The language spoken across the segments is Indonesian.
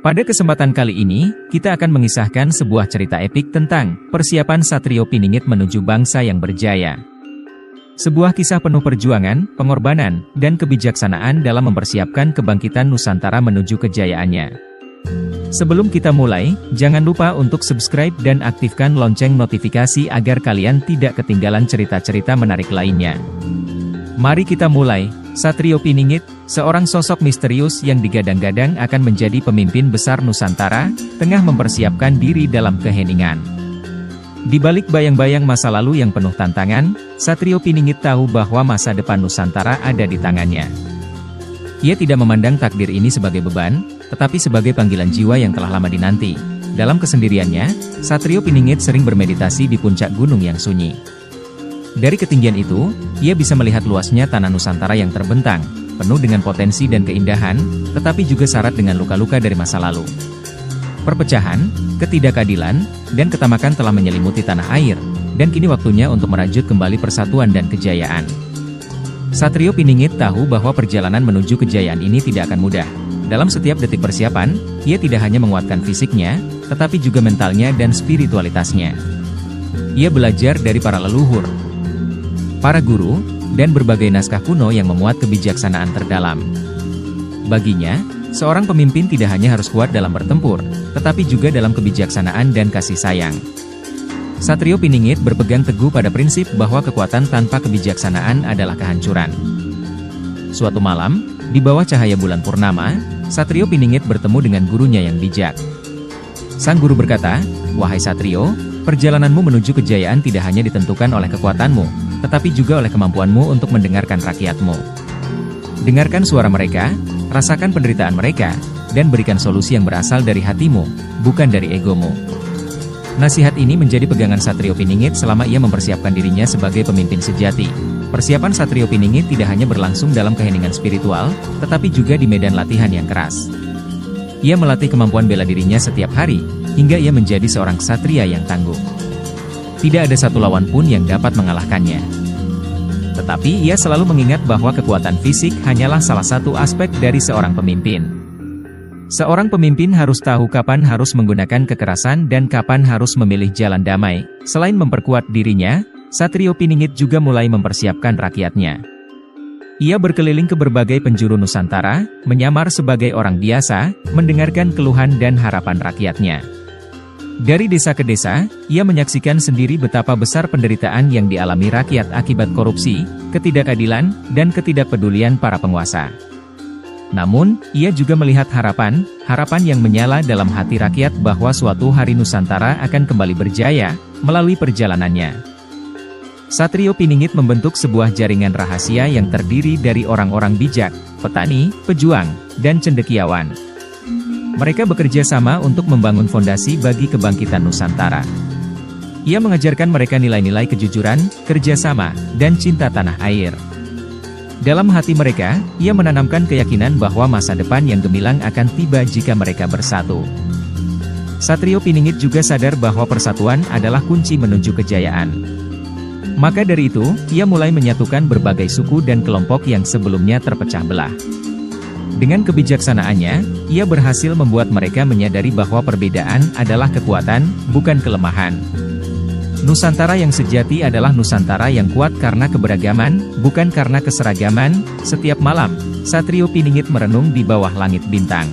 Pada kesempatan kali ini, kita akan mengisahkan sebuah cerita epik tentang persiapan Satrio Piningit menuju bangsa yang berjaya. Sebuah kisah penuh perjuangan, pengorbanan, dan kebijaksanaan dalam mempersiapkan kebangkitan Nusantara menuju kejayaannya. Sebelum kita mulai, jangan lupa untuk subscribe dan aktifkan lonceng notifikasi agar kalian tidak ketinggalan cerita-cerita menarik lainnya. Mari kita mulai. Satrio Piningit, seorang sosok misterius yang digadang-gadang akan menjadi pemimpin besar Nusantara, tengah mempersiapkan diri dalam keheningan. Di balik bayang-bayang masa lalu yang penuh tantangan, Satrio Piningit tahu bahwa masa depan Nusantara ada di tangannya. Ia tidak memandang takdir ini sebagai beban, tetapi sebagai panggilan jiwa yang telah lama dinanti. Dalam kesendiriannya, Satrio Piningit sering bermeditasi di puncak gunung yang sunyi. Dari ketinggian itu, ia bisa melihat luasnya tanah Nusantara yang terbentang, penuh dengan potensi dan keindahan, tetapi juga syarat dengan luka-luka dari masa lalu. Perpecahan, ketidakadilan, dan ketamakan telah menyelimuti tanah air, dan kini waktunya untuk merajut kembali persatuan dan kejayaan. Satrio Piningit tahu bahwa perjalanan menuju kejayaan ini tidak akan mudah. Dalam setiap detik persiapan, ia tidak hanya menguatkan fisiknya, tetapi juga mentalnya dan spiritualitasnya. Ia belajar dari para leluhur, para guru, dan berbagai naskah kuno yang memuat kebijaksanaan terdalam. Baginya, seorang pemimpin tidak hanya harus kuat dalam bertempur, tetapi juga dalam kebijaksanaan dan kasih sayang. Satrio Piningit berpegang teguh pada prinsip bahwa kekuatan tanpa kebijaksanaan adalah kehancuran. Suatu malam, di bawah cahaya bulan purnama, Satrio Piningit bertemu dengan gurunya yang bijak. Sang guru berkata, "Wahai Satrio, perjalananmu menuju kejayaan tidak hanya ditentukan oleh kekuatanmu, tetapi juga oleh kemampuanmu untuk mendengarkan rakyatmu. Dengarkan suara mereka, rasakan penderitaan mereka, dan berikan solusi yang berasal dari hatimu, bukan dari egomu." Nasihat ini menjadi pegangan Satrio Piningit selama ia mempersiapkan dirinya sebagai pemimpin sejati. Persiapan Satrio Piningit tidak hanya berlangsung dalam keheningan spiritual, tetapi juga di medan latihan yang keras. Ia melatih kemampuan bela dirinya setiap hari, hingga ia menjadi seorang ksatria yang tangguh. Tidak ada satu lawan pun yang dapat mengalahkannya. Tetapi ia selalu mengingat bahwa kekuatan fisik hanyalah salah satu aspek dari seorang pemimpin. Seorang pemimpin harus tahu kapan harus menggunakan kekerasan dan kapan harus memilih jalan damai. Selain memperkuat dirinya, Satrio Piningit juga mulai mempersiapkan rakyatnya. Ia berkeliling ke berbagai penjuru Nusantara, menyamar sebagai orang biasa, mendengarkan keluhan dan harapan rakyatnya. Dari desa ke desa, ia menyaksikan sendiri betapa besar penderitaan yang dialami rakyat akibat korupsi, ketidakadilan, dan ketidakpedulian para penguasa. Namun, ia juga melihat harapan yang menyala dalam hati rakyat bahwa suatu hari Nusantara akan kembali berjaya, melalui perjalanannya. Satrio Piningit membentuk sebuah jaringan rahasia yang terdiri dari orang-orang bijak, petani, pejuang, dan cendekiawan. Mereka bekerja sama untuk membangun fondasi bagi kebangkitan Nusantara. Ia mengajarkan mereka nilai-nilai kejujuran, kerjasama, dan cinta tanah air. Dalam hati mereka, ia menanamkan keyakinan bahwa masa depan yang gemilang akan tiba jika mereka bersatu. Satrio Piningit juga sadar bahwa persatuan adalah kunci menuju kejayaan. Maka dari itu, ia mulai menyatukan berbagai suku dan kelompok yang sebelumnya terpecah belah. Dengan kebijaksanaannya, ia berhasil membuat mereka menyadari bahwa perbedaan adalah kekuatan, bukan kelemahan. Nusantara yang sejati adalah Nusantara yang kuat karena keberagaman, bukan karena keseragaman. Setiap malam, Satrio Piningit merenung di bawah langit bintang.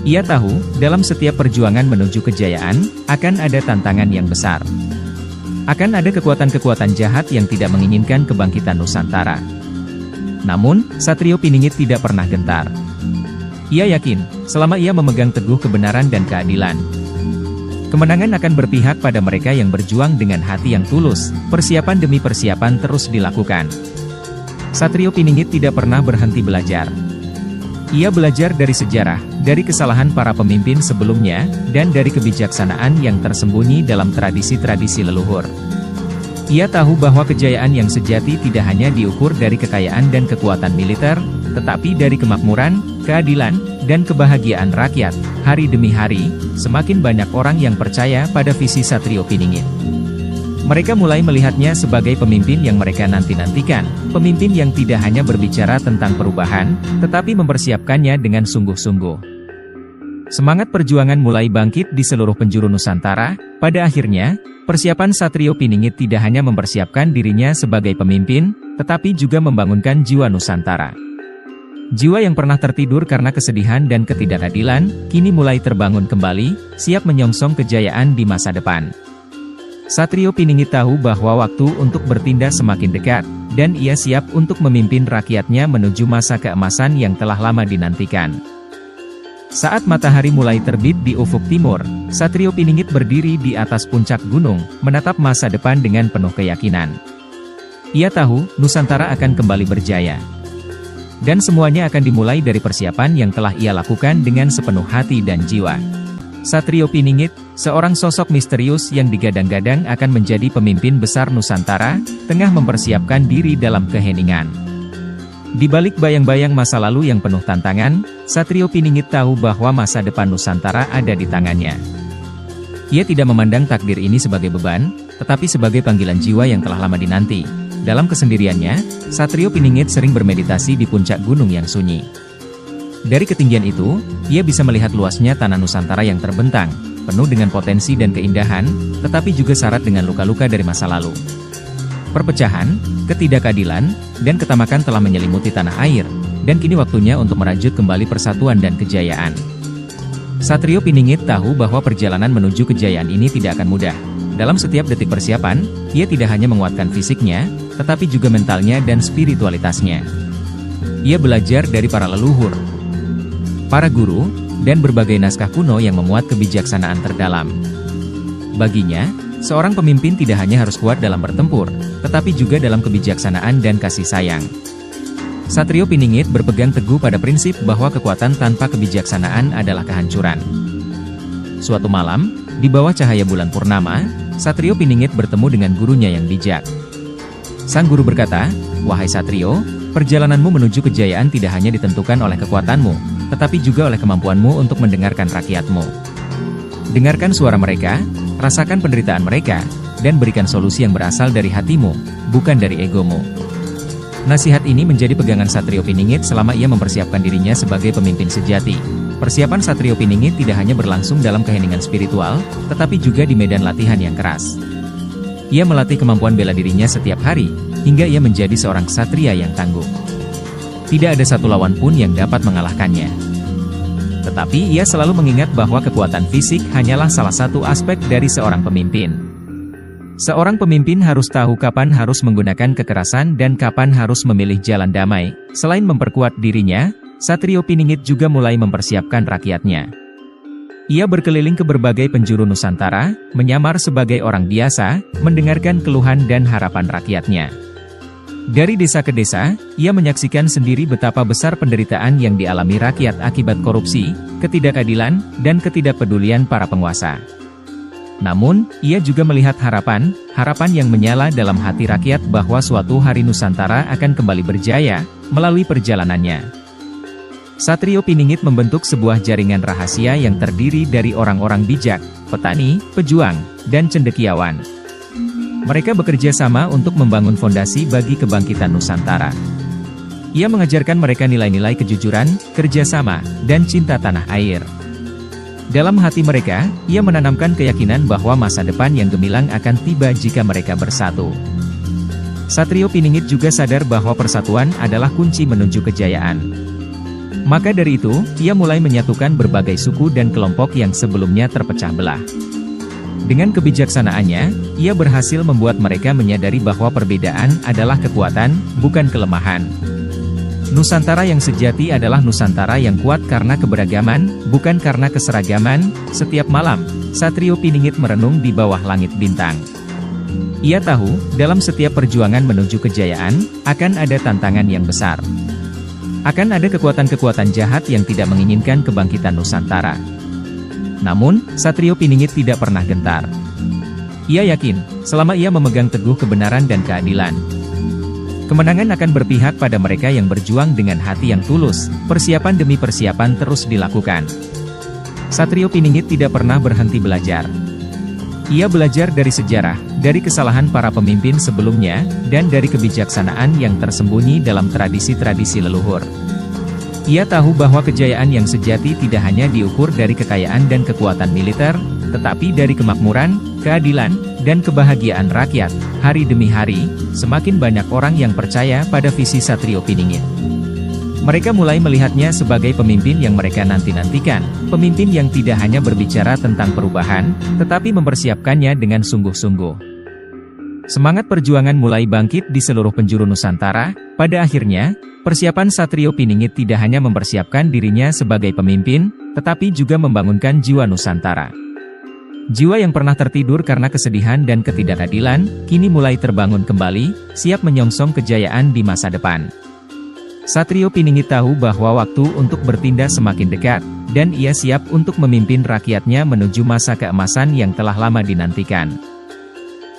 Ia tahu, dalam setiap perjuangan menuju kejayaan, akan ada tantangan yang besar. Akan ada kekuatan-kekuatan jahat yang tidak menginginkan kebangkitan Nusantara. Namun, Satrio Piningit tidak pernah gentar. Ia yakin, selama ia memegang teguh kebenaran dan keadilan, kemenangan akan berpihak pada mereka yang berjuang dengan hati yang tulus. Persiapan demi persiapan terus dilakukan. Satrio Piningit tidak pernah berhenti belajar. Ia belajar dari sejarah, dari kesalahan para pemimpin sebelumnya, dan dari kebijaksanaan yang tersembunyi dalam tradisi-tradisi leluhur. Ia tahu bahwa kejayaan yang sejati tidak hanya diukur dari kekayaan dan kekuatan militer, tetapi dari kemakmuran, keadilan, dan kebahagiaan rakyat. Hari demi hari, semakin banyak orang yang percaya pada visi Satrio Piningit. Mereka mulai melihatnya sebagai pemimpin yang mereka nanti-nantikan, pemimpin yang tidak hanya berbicara tentang perubahan, tetapi mempersiapkannya dengan sungguh-sungguh. Semangat perjuangan mulai bangkit di seluruh penjuru Nusantara. Pada akhirnya, persiapan Satrio Piningit tidak hanya mempersiapkan dirinya sebagai pemimpin, tetapi juga membangunkan jiwa Nusantara. Jiwa yang pernah tertidur karena kesedihan dan ketidakadilan, kini mulai terbangun kembali, siap menyongsong kejayaan di masa depan. Satrio Piningit tahu bahwa waktu untuk bertindak semakin dekat, dan ia siap untuk memimpin rakyatnya menuju masa keemasan yang telah lama dinantikan. Saat matahari mulai terbit di ufuk timur, Satrio Piningit berdiri di atas puncak gunung, menatap masa depan dengan penuh keyakinan. Ia tahu, Nusantara akan kembali berjaya. Dan semuanya akan dimulai dari persiapan yang telah ia lakukan dengan sepenuh hati dan jiwa. Satrio Piningit, seorang sosok misterius yang digadang-gadang akan menjadi pemimpin besar Nusantara, tengah mempersiapkan diri dalam keheningan. Di balik bayang-bayang masa lalu yang penuh tantangan, Satrio Piningit tahu bahwa masa depan Nusantara ada di tangannya. Ia tidak memandang takdir ini sebagai beban, tetapi sebagai panggilan jiwa yang telah lama dinanti. Dalam kesendiriannya, Satrio Piningit sering bermeditasi di puncak gunung yang sunyi. Dari ketinggian itu, ia bisa melihat luasnya tanah Nusantara yang terbentang, penuh dengan potensi dan keindahan, tetapi juga syarat dengan luka-luka dari masa lalu. Perpecahan, ketidakadilan, dan ketamakan telah menyelimuti tanah air, dan kini waktunya untuk merajut kembali persatuan dan kejayaan. Satrio Piningit tahu bahwa perjalanan menuju kejayaan ini tidak akan mudah. Dalam setiap detik persiapan, ia tidak hanya menguatkan fisiknya, tetapi juga mentalnya dan spiritualitasnya. Ia belajar dari para leluhur, para guru, dan berbagai naskah kuno yang memuat kebijaksanaan terdalam. Baginya, seorang pemimpin tidak hanya harus kuat dalam bertempur, tetapi juga dalam kebijaksanaan dan kasih sayang. Satrio Piningit berpegang teguh pada prinsip bahwa kekuatan tanpa kebijaksanaan adalah kehancuran. Suatu malam, di bawah cahaya bulan purnama, Satrio Piningit bertemu dengan gurunya yang bijak. Sang guru berkata, "Wahai Satrio, perjalananmu menuju kejayaan tidak hanya ditentukan oleh kekuatanmu, tetapi juga oleh kemampuanmu untuk mendengarkan rakyatmu. Dengarkan suara mereka, rasakan penderitaan mereka, dan berikan solusi yang berasal dari hatimu, bukan dari egomu." Nasihat ini menjadi pegangan Satrio Piningit selama ia mempersiapkan dirinya sebagai pemimpin sejati. Persiapan Satrio Piningit tidak hanya berlangsung dalam keheningan spiritual, tetapi juga di medan latihan yang keras. Ia melatih kemampuan bela dirinya setiap hari, hingga ia menjadi seorang ksatria yang tangguh. Tidak ada satu lawan pun yang dapat mengalahkannya. Tetapi ia selalu mengingat bahwa kekuatan fisik hanyalah salah satu aspek dari seorang pemimpin. Seorang pemimpin harus tahu kapan harus menggunakan kekerasan dan kapan harus memilih jalan damai. Selain memperkuat dirinya, Satrio Piningit juga mulai mempersiapkan rakyatnya. Ia berkeliling ke berbagai penjuru Nusantara, menyamar sebagai orang biasa, mendengarkan keluhan dan harapan rakyatnya. Dari desa ke desa, ia menyaksikan sendiri betapa besar penderitaan yang dialami rakyat akibat korupsi, ketidakadilan, dan ketidakpedulian para penguasa. Namun, ia juga melihat harapan yang menyala dalam hati rakyat bahwa suatu hari Nusantara akan kembali berjaya, melalui perjalanannya. Satrio Piningit membentuk sebuah jaringan rahasia yang terdiri dari orang-orang bijak, petani, pejuang, dan cendekiawan. Mereka bekerja sama untuk membangun fondasi bagi kebangkitan Nusantara. Ia mengajarkan mereka nilai-nilai kejujuran, kerjasama, dan cinta tanah air. Dalam hati mereka, ia menanamkan keyakinan bahwa masa depan yang gemilang akan tiba jika mereka bersatu. Satrio Piningit juga sadar bahwa persatuan adalah kunci menuju kejayaan. Maka dari itu, ia mulai menyatukan berbagai suku dan kelompok yang sebelumnya terpecah belah. Dengan kebijaksanaannya, ia berhasil membuat mereka menyadari bahwa perbedaan adalah kekuatan, bukan kelemahan. Nusantara yang sejati adalah Nusantara yang kuat karena keberagaman, bukan karena keseragaman. Setiap malam, Satrio Piningit merenung di bawah langit bintang. Ia tahu, dalam setiap perjuangan menuju kejayaan, akan ada tantangan yang besar. Akan ada kekuatan-kekuatan jahat yang tidak menginginkan kebangkitan Nusantara. Namun, Satrio Piningit tidak pernah gentar. Ia yakin, selama ia memegang teguh kebenaran dan keadilan, kemenangan akan berpihak pada mereka yang berjuang dengan hati yang tulus. Persiapan demi persiapan terus dilakukan. Satrio Piningit tidak pernah berhenti belajar. Ia belajar dari sejarah, dari kesalahan para pemimpin sebelumnya, dan dari kebijaksanaan yang tersembunyi dalam tradisi-tradisi leluhur. Ia tahu bahwa kejayaan yang sejati tidak hanya diukur dari kekayaan dan kekuatan militer, tetapi dari kemakmuran, keadilan, dan kebahagiaan rakyat. Hari demi hari, semakin banyak orang yang percaya pada visi Satrio Piningit. Mereka mulai melihatnya sebagai pemimpin yang mereka nanti-nantikan, pemimpin yang tidak hanya berbicara tentang perubahan, tetapi mempersiapkannya dengan sungguh-sungguh. Semangat perjuangan mulai bangkit di seluruh penjuru Nusantara. Pada akhirnya, persiapan Satrio Piningit tidak hanya mempersiapkan dirinya sebagai pemimpin, tetapi juga membangunkan jiwa Nusantara. Jiwa yang pernah tertidur karena kesedihan dan ketidakadilan, kini mulai terbangun kembali, siap menyongsong kejayaan di masa depan. Satrio Piningit tahu bahwa waktu untuk bertindak semakin dekat, dan ia siap untuk memimpin rakyatnya menuju masa keemasan yang telah lama dinantikan.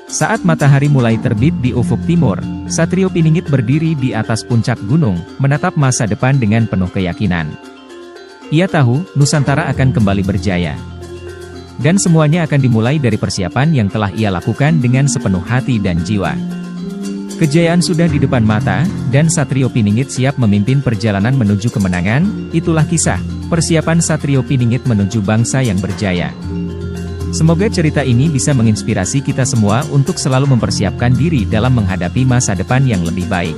Saat matahari mulai terbit di ufuk timur, Satrio Piningit berdiri di atas puncak gunung, menatap masa depan dengan penuh keyakinan. Ia tahu, Nusantara akan kembali berjaya. Dan semuanya akan dimulai dari persiapan yang telah ia lakukan dengan sepenuh hati dan jiwa. Kejayaan sudah di depan mata, dan Satrio Piningit siap memimpin perjalanan menuju kemenangan. Itulah kisah persiapan Satrio Piningit menuju bangsa yang berjaya. Semoga cerita ini bisa menginspirasi kita semua untuk selalu mempersiapkan diri dalam menghadapi masa depan yang lebih baik.